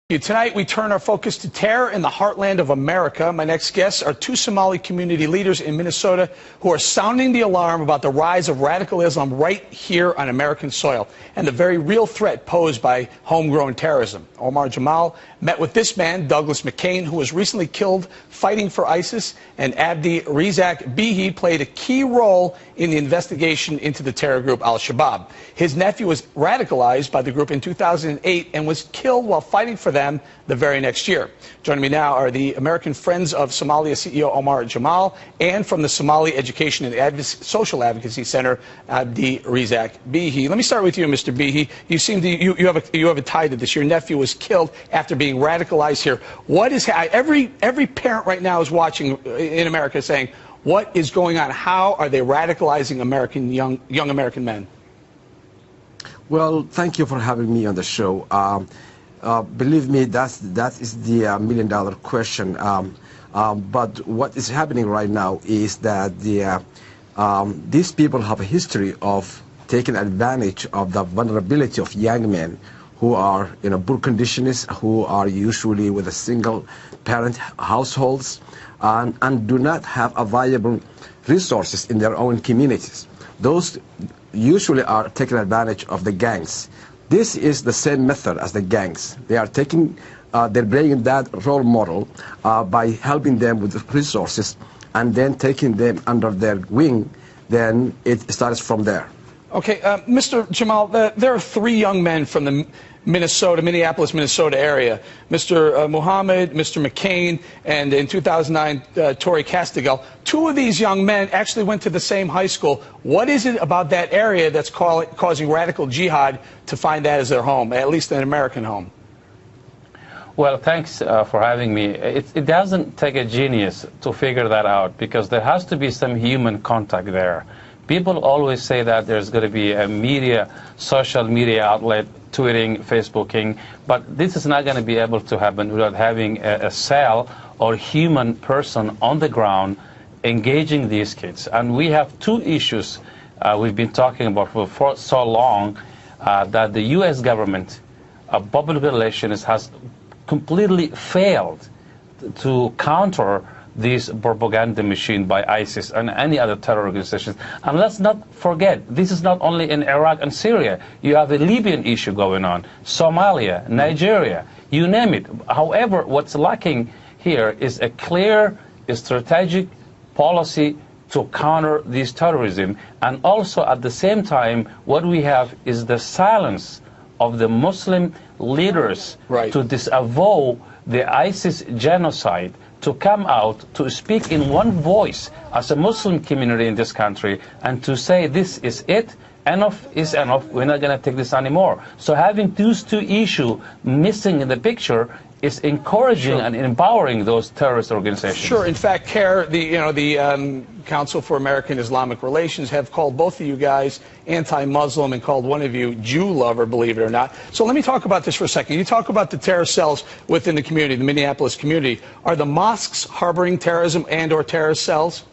Tonight, we turn our focus to terror in the heartland of America. My next guests are two Somali community leaders in Minnesota who are sounding the alarm about the rise of radical Islam right here on American soil and the very real threat posed by homegrown terrorism. Omar Jamal met with this man, Douglas McCain, who was recently killed fighting for ISIS, and Abdi Rizak Bihi played a key role in the investigation into the terror group Al-Shabaab. His nephew was radicalized by the group in 2008 and was killed while fighting for them the very next year. Joining me now are the American Friends of Somalia CEO Omar Jamal, and from the Somali Education and Social Advocacy Center, Abdi Rizak Bihi. Let me start with you, Mr. Bihi. You seem to you have a tie to this. Your nephew was killed after being radicalized here. What is every parent right now is watching in America saying, what is going on? How are they radicalizing young American men? Well, thank you for having me on the show. Believe me, that is the million-dollar question. But what is happening right now is that these people have a history of taking advantage of the vulnerability of young men who are in poor conditions, who are usually with a single-parent households, and do not have available resources in their own communities. Those usually are taking advantage of the gangs. This is the same method as the gangs. They are they're bringing that role model by helping them with the resources and then taking them under their wing. Then it starts from there. Okay, Mr. Jamal, there are three young men from the Minneapolis, Minnesota area. Mr. Muhammad, Mr. McCain, and in 2009, Tori Castigal. Two of these young men actually went to the same high school. What is it about that area that's causing radical jihad to find that as their home, at least an American home? Well, thanks for having me. It doesn't take a genius to figure that out, because there has to be some human contact there. People always say that there's going to be a social media outlet, tweeting, Facebooking, but this is not going to be able to happen without having a cell or human person on the ground engaging these kids. And we have two issues we've been talking about for so long, that the U.S. government, public relations, has completely failed to counter this propaganda machine by ISIS and any other terror organizations. And let's not forget, this is not only in Iraq and Syria. You have a Libyan issue going on, Somalia, Nigeria, you name it. However, what's lacking here is a clear strategic policy to counter this terrorism. And also at the same time, what we have is the silence of the Muslim leaders to disavow the ISIS genocide, to come out, to speak in one voice as a Muslim community in this country, and to say this is it, enough is enough, we're not going to take this anymore. So having those two issues missing in the picture is encouraging and empowering those terrorist organizations. Sure. In fact, CARE, the Council for American Islamic Relations, have called both of you guys anti-Muslim and called one of you Jew lover, believe it or not. So let me talk about this for a second. You talk about the terror cells within the community, the Minneapolis community. Are the mosques harboring terrorism and/or terrorist cells?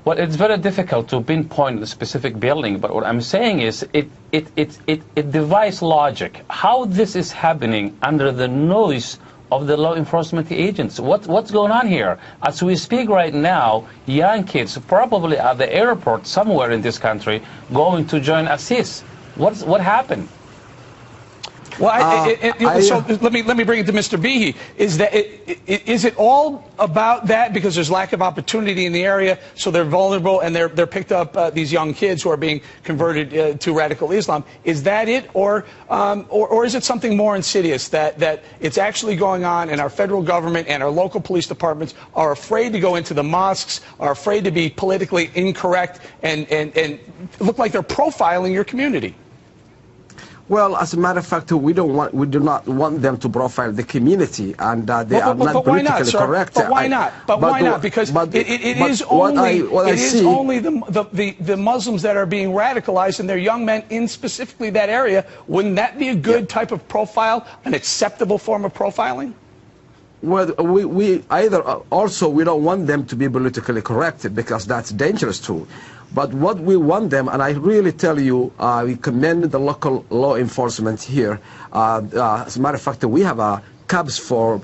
Well, it's very difficult to pinpoint the specific building, but what I'm saying is it defies logic. How this is happening under the noise of the law enforcement agents? What's going on here? As we speak right now, young kids probably at the airport somewhere in this country going to join ISIS. What happened? Well, so let me bring it to Mr. Bihi. Is it all about that because there's lack of opportunity in the area, so they're vulnerable and they're picked up, these young kids who are being converted to radical Islam? Is that it, or is it something more insidious that it's actually going on, and our federal government and our local police departments are afraid to go into the mosques, are afraid to be politically incorrect, and look like they're profiling your community? Well, as a matter of fact, we do not want them to profile the community, and they are not politically correct. But why not? Why not? Because it is only the Muslims that are being radicalized, and they're young men in specifically that area. Wouldn't that be a good type of profile, an acceptable form of profiling? Well, we either also we don't want them to be politically correct because that's dangerous too. But what we want them, and I really tell you, we commend the local law enforcement here. As a matter of fact, we have cabs for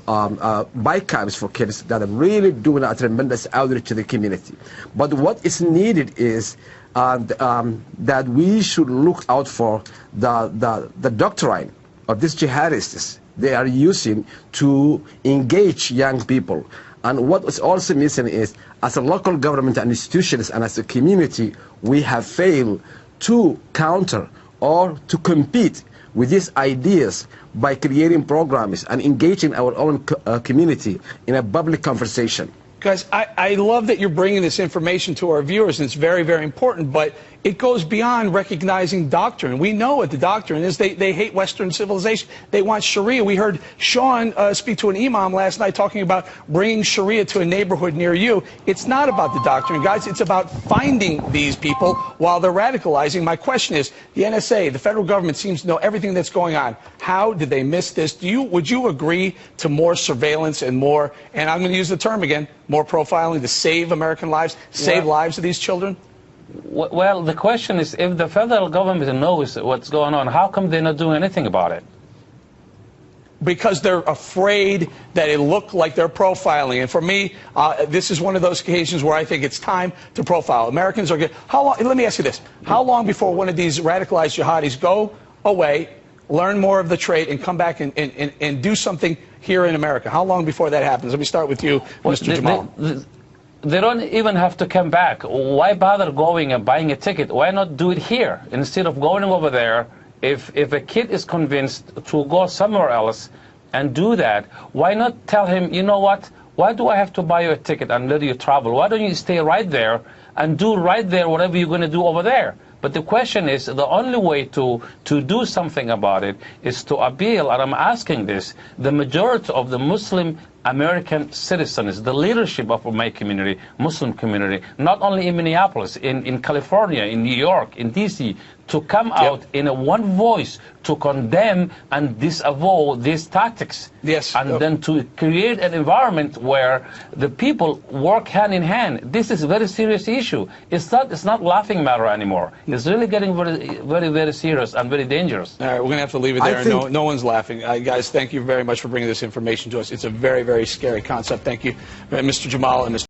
bike cabs for kids that are really doing a tremendous outreach to the community. But what is needed is that we should look out for the doctrine of these jihadists they are using to engage young people. And what is also missing is, as a local government and institutions and as a community, we have failed to counter or to compete with these ideas by creating programs and engaging our own community in a public conversation. Guys, I love that you're bringing this information to our viewers, and it's very, very important, but it goes beyond recognizing doctrine. We know what the doctrine is. They hate Western civilization. They want Sharia. We heard Sean speak to an imam last night talking about bringing Sharia to a neighborhood near you. It's not about the doctrine, guys. It's about finding these people while they're radicalizing. My question is, the NSA, the federal government, seems to know everything that's going on. How did they miss this? Would you agree to more surveillance and more, and I'm going to use the term again, more profiling to save American lives, save lives of these children? Well, the question is, if the federal government knows what's going on, how come they're not doing anything about it? Because they're afraid that it look like they're profiling. And for me, this is one of those occasions where I think it's time to profile. Americans are good. How long, let me ask you this. How long before one of these radicalized jihadis go away, learn more of the trade, and come back and do something here in America? How long before that happens? Let me start with you, Mr. Jamal. They don't even have to come back. Why bother going and buying a ticket? Why not do it here instead of going over there? If a kid is convinced to go somewhere else and do that, why not tell him, you know what, why do I have to buy you a ticket and let you travel? Why don't you stay right there and do right there whatever you're going to do over there? But the question is, the only way to do something about it is to appeal, and I'm asking this, the majority of the Muslim American citizens, the leadership of my community, Muslim community, not only in Minneapolis, in California, in New York, in D.C., to come out in a one voice to condemn and disavow these tactics. Yes. And then to create an environment where the people work hand in hand. This is a very serious issue. It's not laughing matter anymore. It's really getting very, very, very serious and very dangerous. All right, we're going to have to leave it there. No one's laughing. Guys, thank you very much for bringing this information to us. It's a very, very scary concept. Thank you, Mr. Jamal and Mr.